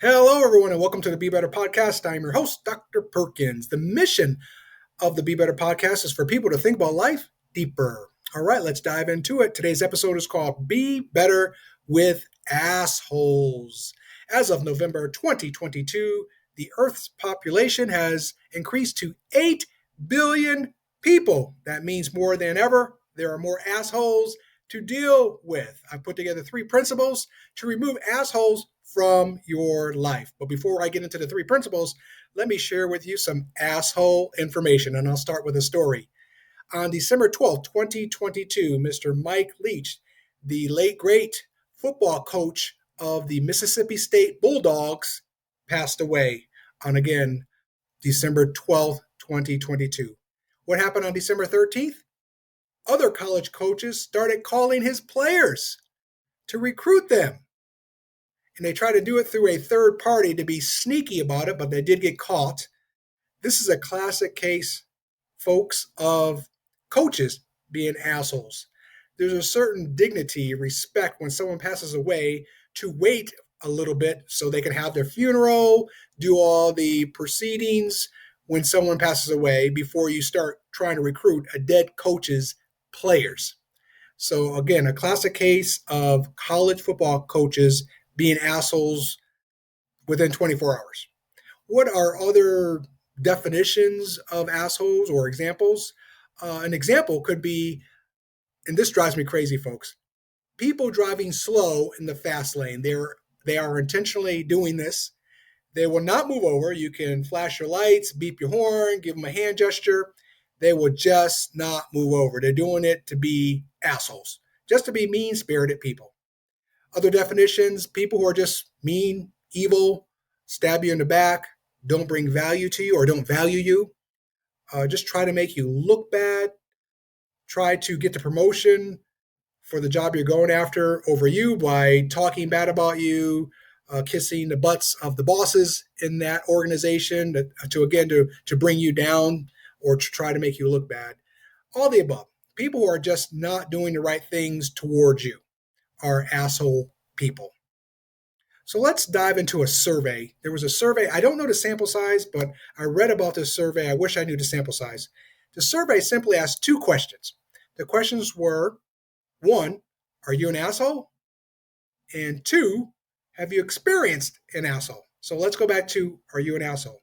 Hello, everyone, and welcome to the Be Better Podcast. I'm your host, Dr. Perkins. The mission of the Be Better Podcast is for people to think about life deeper. All right, let's dive into it. Today's episode is called Be Better with Assholes. As of November 2022, the Earth's population has increased to 8 billion people. That means more than ever, there are more assholes to deal with. I put together 3 principles to remove assholes from your life. But before I get into the 3 principles, let me share with you some asshole information, and I'll start with a story. On December 12th, 2022, Mr. Mike Leach, the late great football coach of the Mississippi State Bulldogs, passed away on, again, December 12th, 2022. What happened on December 13th? Other college coaches started calling his players to recruit them. And they try to do it through a third party to be sneaky about it, but they did get caught. This is a classic case, folks, of coaches being assholes. There's a certain dignity, respect when someone passes away to wait a little bit so they can have their funeral, do all the proceedings when someone passes away before you start trying to recruit a dead coach's players. So again, a classic case of college football coaches being assholes within 24 hours. What are other definitions of assholes or examples? An example could be, and this drives me crazy, folks, people driving slow in the fast lane. They are intentionally doing this. They will not move over. You can flash your lights, beep your horn, give them a hand gesture. They will just not move over. They're doing it to be assholes, just to be mean-spirited people. Other definitions, people who are just mean, evil, stab you in the back, don't bring value to you or don't value you, just try to make you look bad, try to get the promotion for the job you're going after over you by talking bad about you, kissing the butts of the bosses in that organization to bring you down or to try to make you look bad. All the above. People who are just not doing the right things towards you are asshole people. So let's dive into a survey. There was a survey. I don't know the sample size, but I read about this survey. I wish I knew the sample size. The survey simply asked 2 questions. The questions were, 1, are you an asshole? And 2, have you experienced an asshole? So let's go back to, are you an asshole?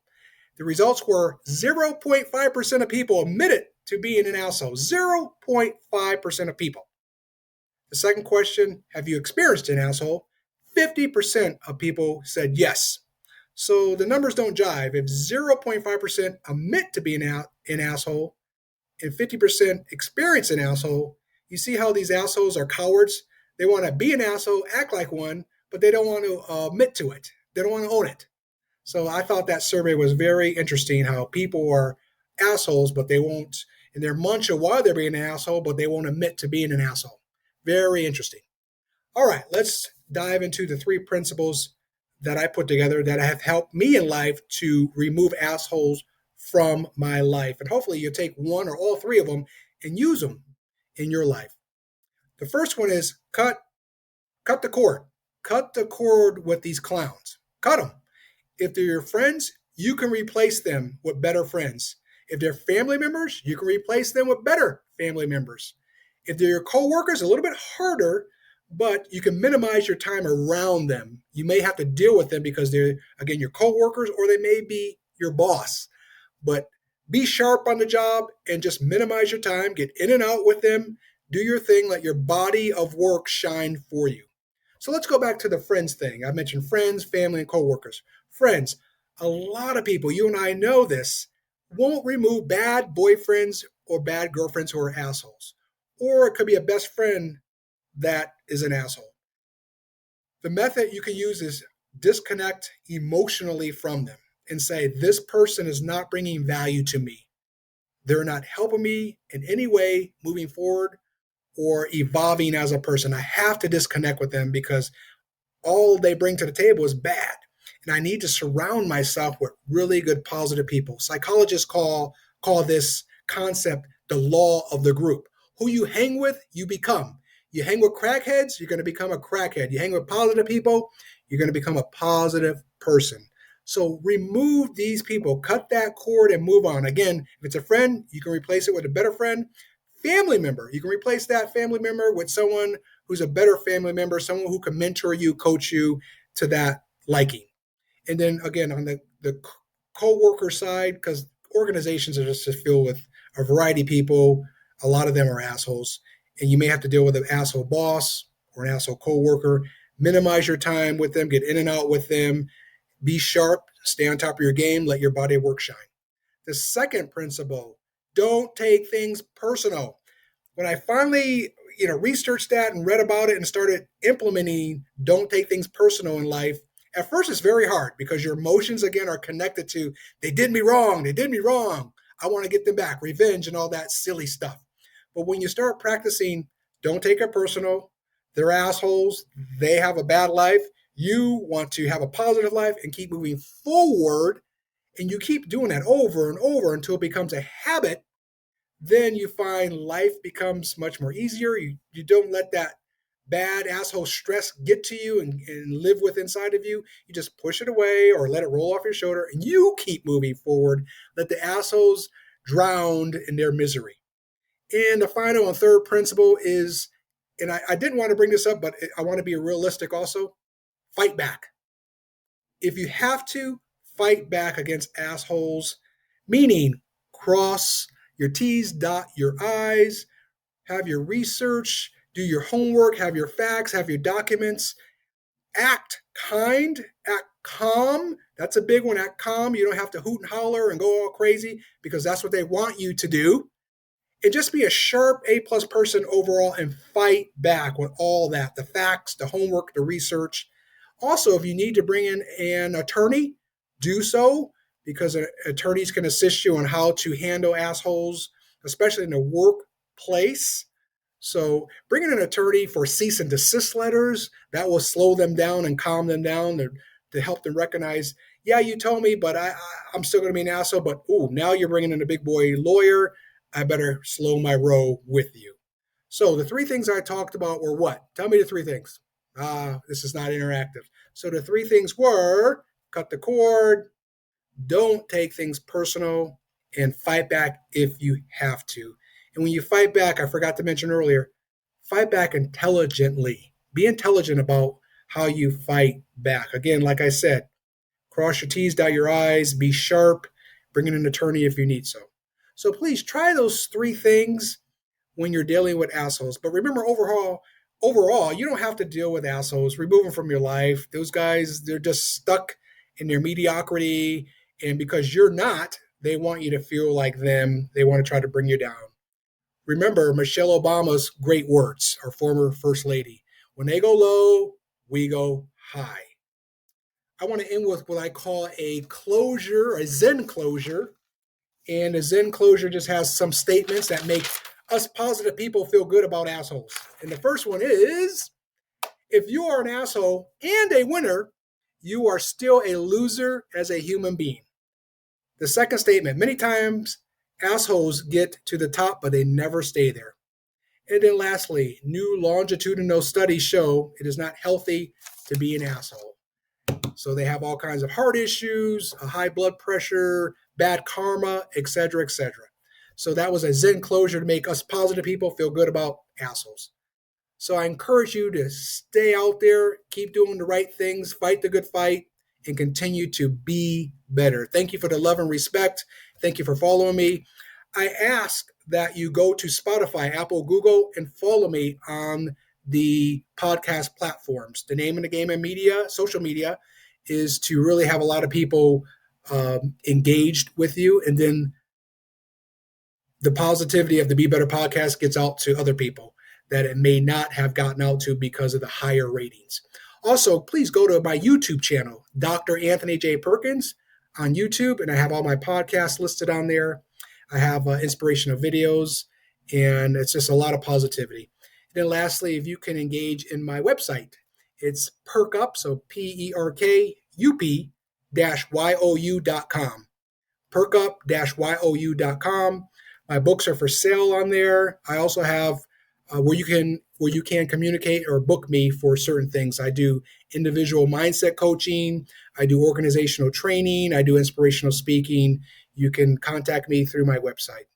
The results were 0.5% of people admitted to being an asshole. 0.5% of people. The second question, have you experienced an asshole? 50% of people said yes. So the numbers don't jive. If 0.5% admit to being an asshole and 50% experience an asshole, you see how these assholes are cowards? They want to be an asshole, act like one, but they don't want to admit to it. They don't want to own it. So I thought that survey was very interesting, how people are assholes, but they won't, and they're munching while they're being an asshole, but they won't admit to being an asshole. Very interesting. All right, let's dive into the 3 principles that I put together that have helped me in life to remove assholes from my life. And hopefully you'll take 1 or all 3 of them and use them in your life. The first one is cut the cord. Cut the cord with these clowns. Cut them. If they're your friends, you can replace them with better friends. If they're family members, you can replace them with better family members. If they're your coworkers, a little bit harder, but you can minimize your time around them. You may have to deal with them because they're, again, your coworkers, or they may be your boss. But be sharp on the job and just minimize your time. Get in and out with them. Do your thing. Let your body of work shine for you. So let's go back to the friends thing. I mentioned friends, family, and coworkers. Friends, a lot of people, you and I know this, won't remove bad boyfriends or bad girlfriends who are assholes. Or it could be a best friend that is an asshole. The method you can use is disconnect emotionally from them and say, this person is not bringing value to me. They're not helping me in any way moving forward or evolving as a person. I have to disconnect with them because all they bring to the table is bad. And I need to surround myself with really good, positive people. Psychologists call this concept the law of the group. Who you hang with, you become. You hang with crackheads, you're going to become a crackhead. You hang with positive people, you're going to become a positive person. So remove these people, cut that cord and move on. Again, if it's a friend, you can replace it with a better friend. Family member, you can replace that family member with someone who's a better family member, someone who can mentor you, coach you to that liking. And then again, on the co-worker side, because organizations are just filled with a variety of people, a lot of them are assholes, and you may have to deal with an asshole boss or an asshole co-worker. Minimize your time with them, get in and out with them, be sharp, stay on top of your game, let your body of work shine. The second principle, don't take things personal. When I finally, researched that and read about it and started implementing don't take things personal in life, at first it's very hard because your emotions, again, are connected to they did me wrong, I want to get them back, revenge and all that silly stuff. But when you start practicing don't take it personal, they're assholes, they have a bad life, you want to have a positive life and keep moving forward, and you keep doing that over and over until it becomes a habit, then you find life becomes much more easier. You don't let that bad asshole stress get to you and live with inside of you. You just push it away or let it roll off your shoulder and you keep moving forward. Let the assholes drown in their misery. And the final and third principle is, and I didn't want to bring this up, but I want to be realistic also, fight back. If you have to, fight back against assholes, meaning cross your T's, dot your I's, have your research, do your homework, have your facts, have your documents, act kind, act calm. That's a big one, act calm. You don't have to hoot and holler and go all crazy because that's what they want you to do. And just be a sharp A+ person overall and fight back with all that, the facts, the homework, the research. Also, if you need to bring in an attorney, do so because attorneys can assist you on how to handle assholes, especially in the workplace. So bring in an attorney for cease and desist letters. That will slow them down and calm them down to help them recognize, yeah, you told me, but I'm still going to be an asshole. But, now you're bringing in a big boy lawyer. I better slow my roll with you. So the three things I talked about were what? Tell me the three things. This is not interactive. So the three things were cut the cord, don't take things personal, and fight back if you have to. And when you fight back, I forgot to mention earlier, fight back intelligently. Be intelligent about how you fight back. Again, like I said, cross your T's, dot your I's, be sharp, bring in an attorney if you need so. So please try those three things when you're dealing with assholes. But remember, overall, you don't have to deal with assholes. Remove them from your life. Those guys, they're just stuck in their mediocrity. And because you're not, they want you to feel like them. They want to try to bring you down. Remember Michelle Obama's great words, our former First Lady. When they go low, we go high. I want to end with what I call a closure, a Zen closure. And a Zen closure just has some statements that make us positive people feel good about assholes. And the first one is, if you are an asshole and a winner, you are still a loser as a human being. The second statement, many times assholes get to the top, but they never stay there. And then lastly, new longitudinal studies show it is not healthy to be an asshole. So they have all kinds of heart issues, a high blood pressure, bad karma, etc., etc. So that was a Zen closure to make us positive people feel good about assholes. So I encourage you to stay out there, keep doing the right things, fight the good fight, and continue to be better. Thank you for the love and respect. Thank you for following me. I ask that you go to Spotify, Apple, Google, and follow me on the podcast platforms. The name of the game in media, social media, is to really have a lot of people engaged with you. And then the positivity of the Be Better podcast gets out to other people that it may not have gotten out to because of the higher ratings. Also, please go to my YouTube channel, Dr. Anthony J. Perkins on YouTube, and I have all my podcasts listed on there. I have inspirational videos, and it's just a lot of positivity. And then lastly, if you can engage in my website, it's Perkup, so PERKUP-YOU.com. Perkup-YOU.com. My books are for sale on there. I also have where you can where you can communicate or book me for certain things. I do individual mindset coaching, I do organizational training, I do inspirational speaking. You can contact me through my website.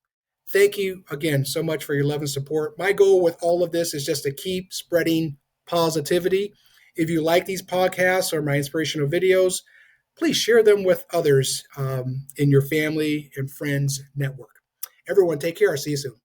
Thank you again so much for your love and support. My goal with all of this is just to keep spreading positivity. If you like these podcasts or my inspirational videos, please share them with others in your family and friends network. Everyone, take care. I'll see you soon.